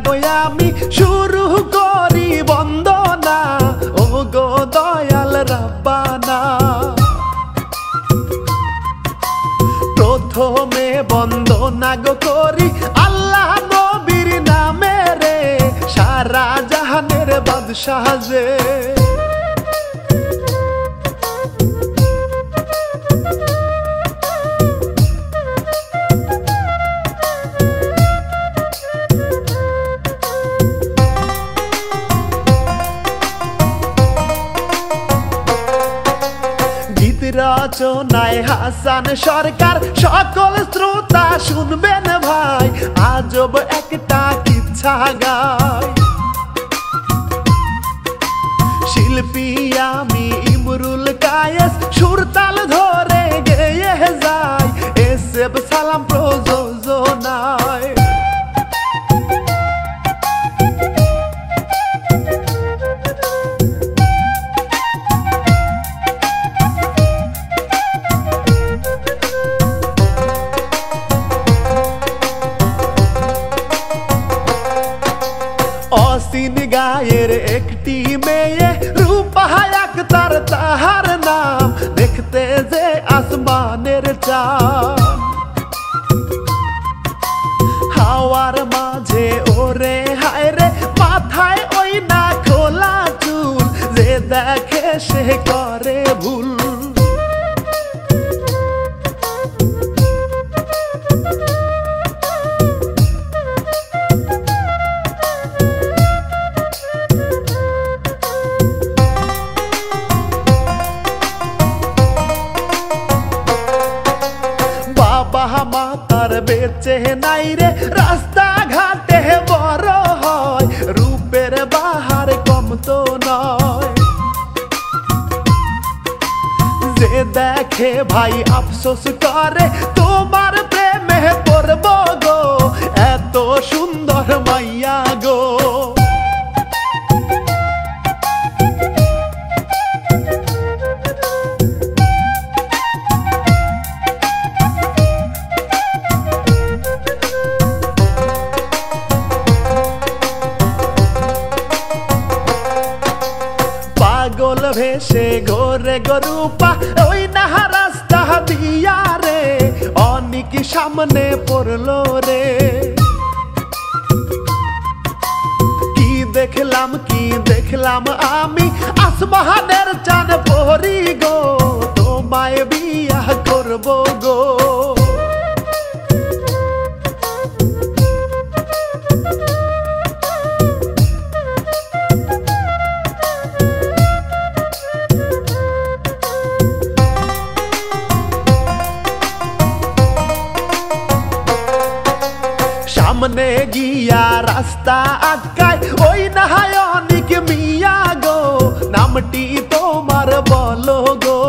গো আমি শুরু করি বন্দনা, ও গো দয়াল রাব্বানা। প্রথমে বন্দনা গো করি আল্লাহ নবীর নামে রে, সারা জাহানের বাদশাহ যে। রচনায় হাসান সরকার, সকল শ্রোতা শুনবেন ভাই, আজব একটা কিচ্ছা গায়। শিল্পী আমি ইমরুল কায়েস, সুরতাল ধরে গেয়ে যায়, এসএফ সালাম প্রযোজনায়। অসীন গায়ের একটি মেয়ে রূপা আক্তার তাহার নাম, দেখতে যে আসমানের চাঁদ। হাওয়ার মাঝে ওরে হায় রে, মাথায় ওই না খোলা চুল, যে দেখে সে করে ভুল। মাতার বেঁচে নাই রে, রাস্তা ঘাটে বড় হয়, রূপের বাহার কম তো নয়। যে দেখে ভাই আফসোস করে, তোমার প্রেমে পড়ব গো, এত সুন্দর মাইয়া গো। পাগল ভেসে ঘোরে গরুপা, ওই না রাস্তা দিয়া রে, অনেক সামনে পড়লো রে। কি দেখলাম আমি, আসমানের চাঁদ পরি গো, তোমায় বিয়া করব গো। সামনে গিয়া রাস্তা আটকায়, ওই না অনেক মিয়া গো, নামটি তোমার বলো গো।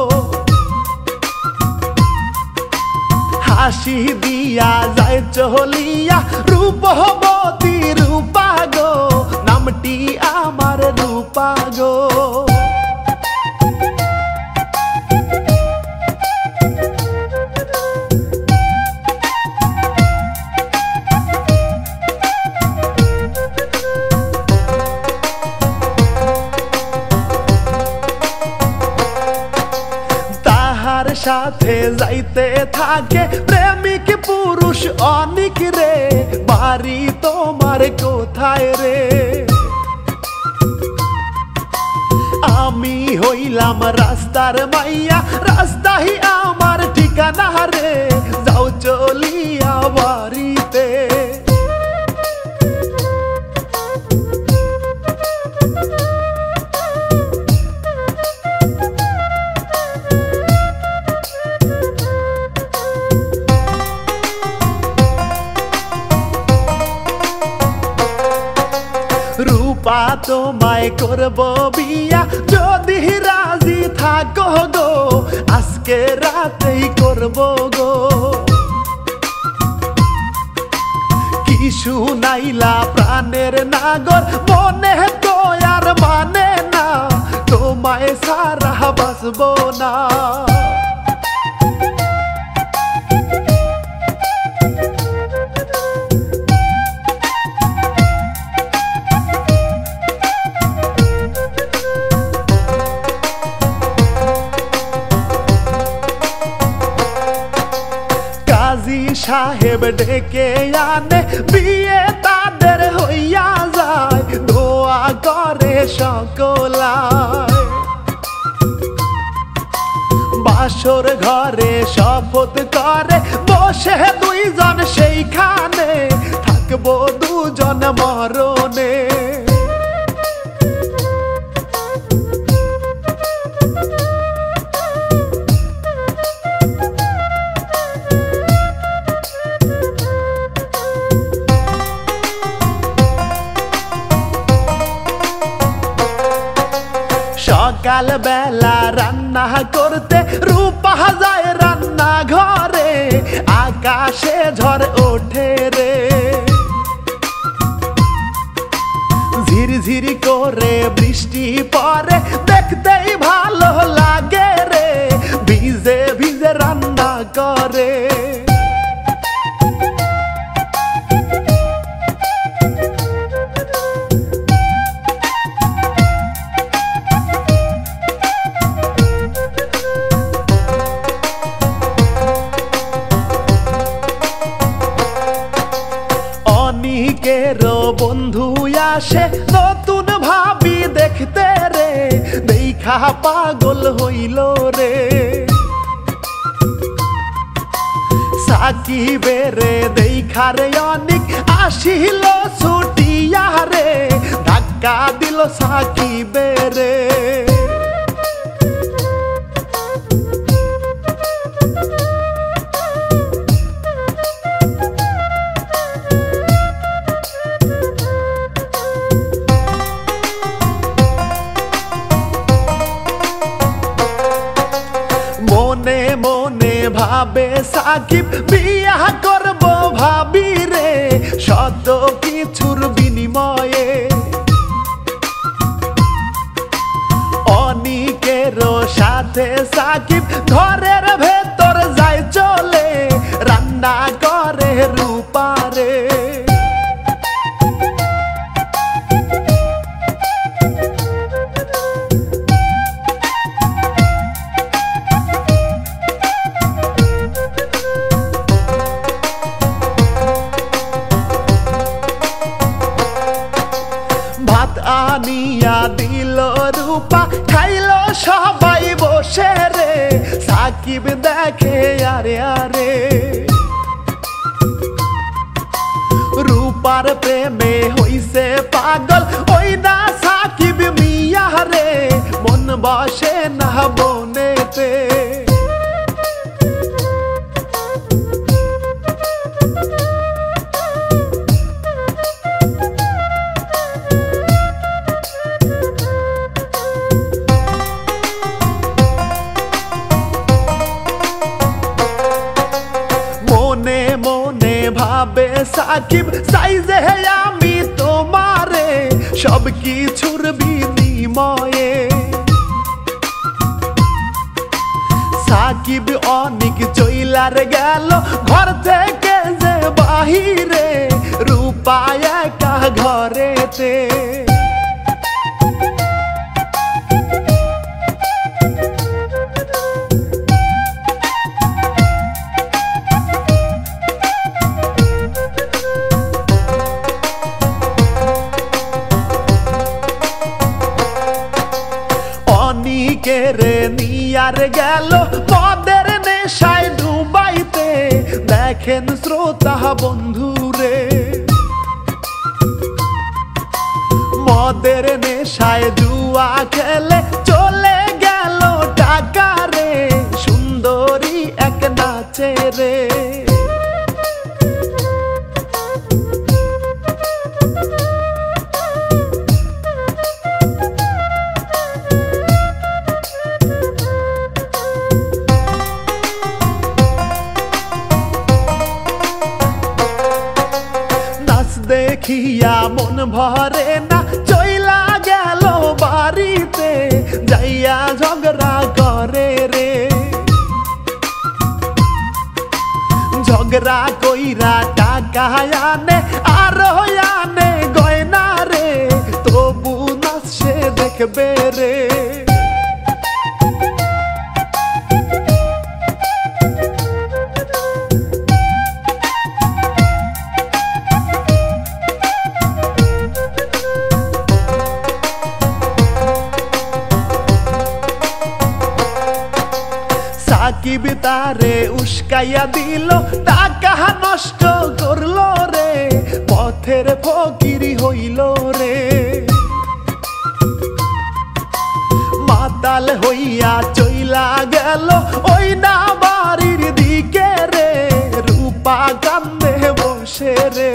হাসি দিয়া যায় চলিয়া, রূপবতী রূপা গো, নামটি আমার রূপা গো। সাথে যাইতে থাকে প্রেমিক পুরুষ অনেক রে, বাড়ি তোমার কোথায় রে? আমি হইলাম রাস্তার মাইয়া, রাস্তাই আমার ঠিকানা রে, যাও চলিয়া বাড়িতে। রূপা তোমায় করব বিয়া, যদি রাজি থাকো গো, আজকে রাতেই করব গো। কি শুনাইলা প্রাণের নাগর, মনে তো আর মানে না, তোমায় সারা বাসব না। সাহেব ডেকে আনে বিয়ে তাদের হইয়া যায় দোয়া করে সকলায় বাসর ঘরে শপথ করে বসে দুইজন সেইখানে থাকবো দুজন মরণে সকাল বেলা রান্না করতে রূপা যায় রান্না ঘরে আকাশে ঝড় ওঠে রে ঝিরঝিরি করে বৃষ্টি পড়ে দেখতেই ভালো লাগে রে ভিজে ভিজে রান্না করে অনিকেরও বন্ধু আসে নতুন ভাবি দেখতে রে দেখা পাগল হইল রে সাকিবের দেখা রে অনিক আসিল ছুটিয়া রে ধাক্কা দিল সাকিবের মনে মনে ভাবে সাকিব বিয়া করব ভাবি রে শত কিছুর বিনিময়ে অনিকের সাথে সাকিব ঘরের ভেতর যায় চলে রান্না করে রূপারে ভাত আনিয়া দিল রূপা খাইল সবাই বসে রে সাকিব দেখে আরে আরে রূপার প্রেমে হইছে পাগল ওই না সাকিব মিয়া রে মন বসে না বনেতে মনে মনে ভাবে সাকিব সাইজে আমি তোমারে সব কিছুর বিনিময়ে সাকিব অনেক চইলার গেল ঘর থেকে যে বাহিরে রূপা একা ঘরেতে অনিকের নিয়ার গেল মদের নেশায় ডুবাইতে দেখেন শ্রোতা বন্ধুরে মদের নেশায় জুয়া খেলে চলে গেল টাকা রে সুন্দরী এক নাচে রে দেখিয়া মন ভরে না চইলা গেল বাড়িতে যাইয়া ঝগড়া করে রে ঝগড়া কইরা টাকা আনে আর আনে গয়না রে তবু নাচ সে দেখবে রে সাকিব তারে উস্কাইয়া দিল, টাকা নষ্ট করলো রে, পথের ফকিরি হইল রে। মাতাল হইয়া চইলা গেল ওই না বাড়ির দিকে রে, রূপা কান্দে বসে রে।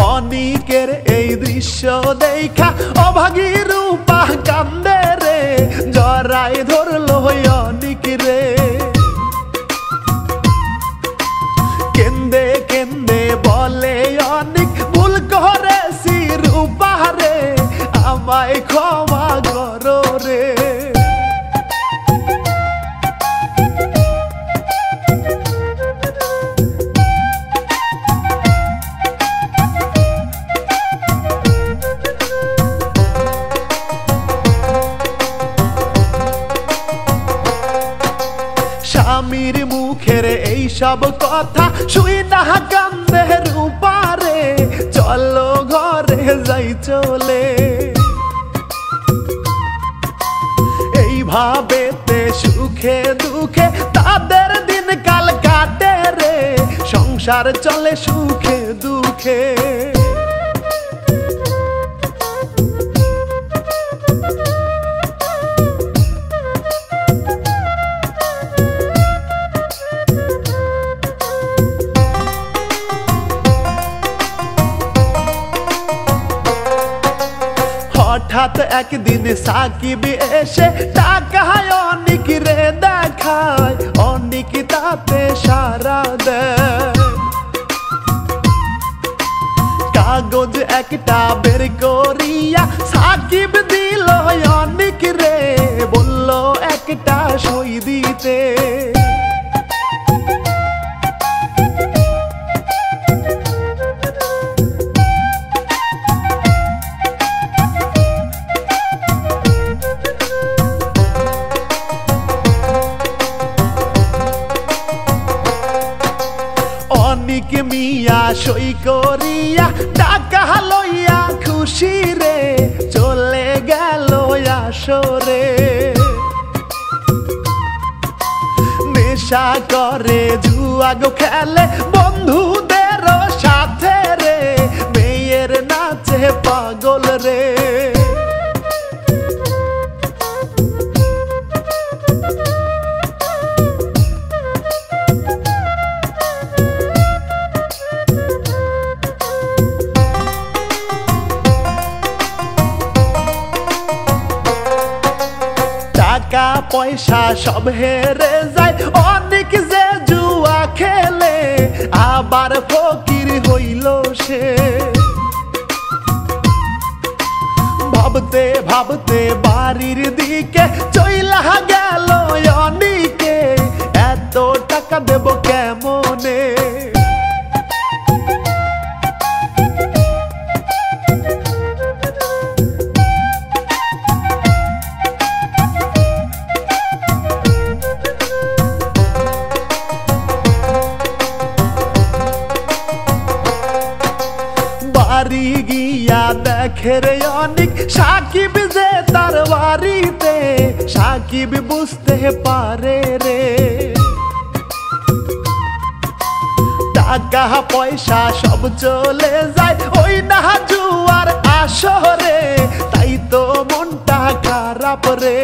অনিকের এই দৃশ্য দেখা অভাগী রূপা কান্দে রে, জড়াই ধরলো অনিক রে। কেন্দে কেন্দে বলে অনিক, ভুল করেছি রূপা রে, আমায় ক্ষমা করো রে। স্বামীর মুখের এই সব কথা শুই না কান্দে রূপা রে, চলো ঘরে যাই চলে। এইভাবেতে সুখে দুঃখে তাদের দিন কাল কাটে রে, সংসার চলে সুখে দুঃখে। হঠাৎ একদিন সাকিব এসে টাকা অনিক রে দেখায়, অনিক তাতে সারা দেয়। কাগজ একটা বের করিয়া সাকিব দিল অনিক রে, বলল একটা সই দিতে। অনিক মিয়া সই করিয়া টাকা লইয়া খুশি রে, চলে গেল আসরে। নেশা করে জুয়া গো খেলে বন্ধুদের সাথে রে, মেয়ের নাচে পাগল রে। টাকা পয়সা সব হেরে যায় অনেক যে জুয়া খেলে, আবার ফকির হইল সে। ভাবতে ভাবতে বাড়ির দিকে চইলা গেল অনিকে, এত টাকা দেব কেমনে। বাড়ি গিয়া দেখে রে অনিক সাকিব যে তার বাড়িতে, সাকিব বুঝতে পারে রে, টাকা পয়সা সব চলে যায় ওই না জুয়ার আসরে, তাই তো মনটা খারাপ রে।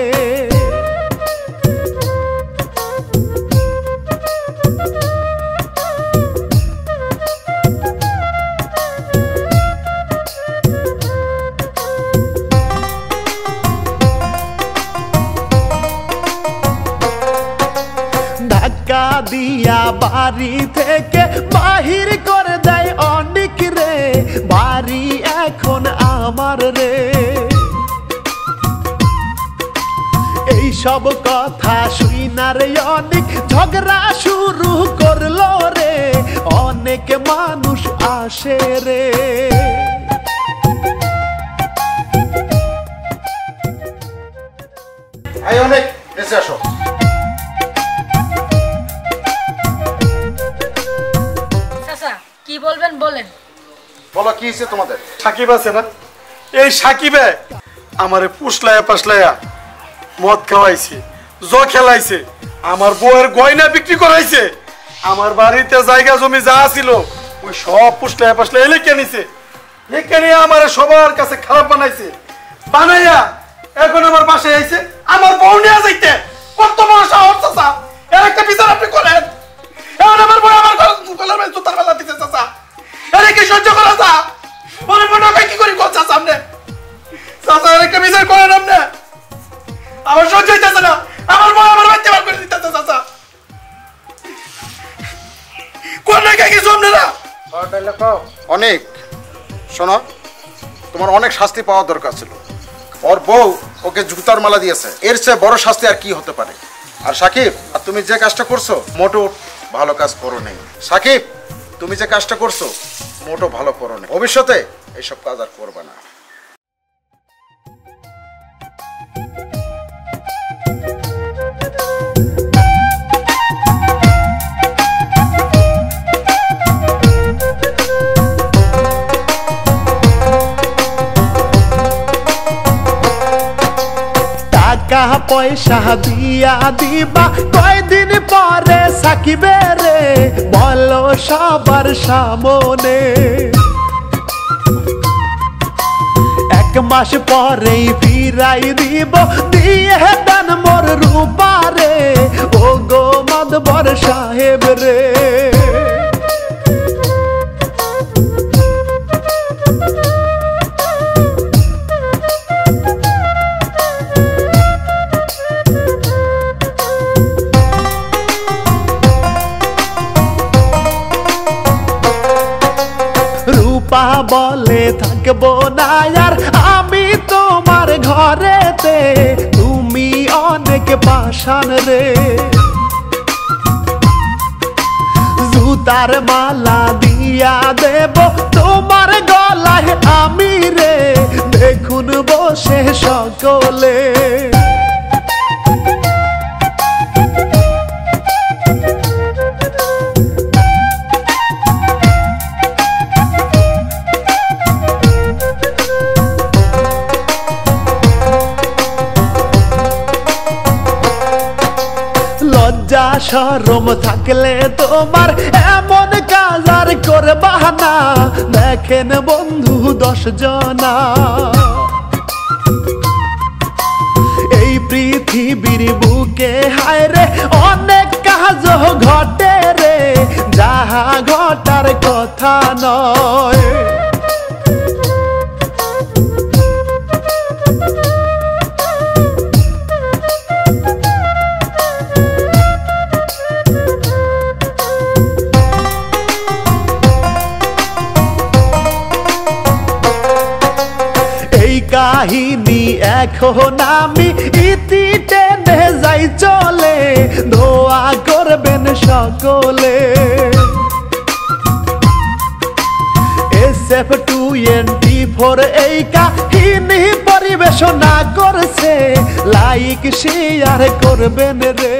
ধাক্কা দিয়া বাড়ি থেকে বাহির করে দেয় অনিক রে, বাড়ি এখন আমার রে। এই সব কথা শুইনা রে অনিক ঝগড়া শুরু করলো রে, অনেক মানুষ আসে রে। এই অনেক এসে আসো। চাচা কি বলবেন বলেন। বলো কি হয়েছে তোমাদের? সাকিব আছে না, এই সাকিবে আমারে পুষলায়া পাসলায়া মদ খাওয়াইছে, জ খেলাইছে, আমার বউয়ের গয়না বিক্রি করাইছে, আমার বাড়িতে জায়গা জমি যা ছিল ওই সব পুষলায়া পাসলায়া এলে কেনিছে, এখানে আমার সবার কাছে খারাপ বানাইছে, বানাইয়া এখন আমার বাসায় আইছে আমার বউ নিয়ে যাইতে। কত বড় সাহস চাচা, এর একটা বিচার আপনি করেন। এখন আমার বউ আমার গলার মধ্যে জুতার বেলা দিতে চাচা, আরে কি সহ্য করা যা? মনে মনে হয় কি করি কথা সামনে চাচা, একটা বিচার করেন আপনি। আমার সহ্য হইতেছে না, আমার বউ আমার বাচ্চা বার করে দিতেছে চাচা। কোন রেখে কিছু আপনারা অনেক শোনো, তোমার অনেক শাস্তি পাওয়া দরকার ছিল। ওর বউ ওকে জুতার মালা দিয়েছে, এর চেয়ে বড় শাস্তি আর কি হতে পারে? আর সাকিব, আর তুমি যে কাজটা করছো মোটো ভালো কাজ করো নাই। সাকিব, তুমি যে কাজটা করছো মোটো ভালো করো নাই, ভবিষ্যতে এইসব কাজ আর করবে না। টাকা পয়সা দিয়া দিবা কয়দিন পরে সাকিবে রে, বলো সবার সামনে। এক মাস পরেই ফিরাই দিব দিয়ে দান মোর রূপারে, ও গো মাদবর সাহেব রে। রূপা বলে থাকবো না আর আমি তোমার ঘরেতে, তুমি অনেক পাষাণ রে। জুতার মালা দিয়া দেব তোমার গলায় আমি রে, দেখুন বসে সকলে। লজ্জা শরম থাকলে তোমার এমন কাজ আর করবা না, দেখেন বন্ধু 10 জনা। এই পৃথিবীর বুকে হায় রে অনেক কাজ ঘটে রে, যাহা ঘটার কথা নয়। কাহিনী এখন আমি ইতি টেনে যাই চলে, দোয়া করবেন সকলে। SF24 এই কাহিনী পরিবেশনা করছে, লাইক শেয়ার করবেন রে।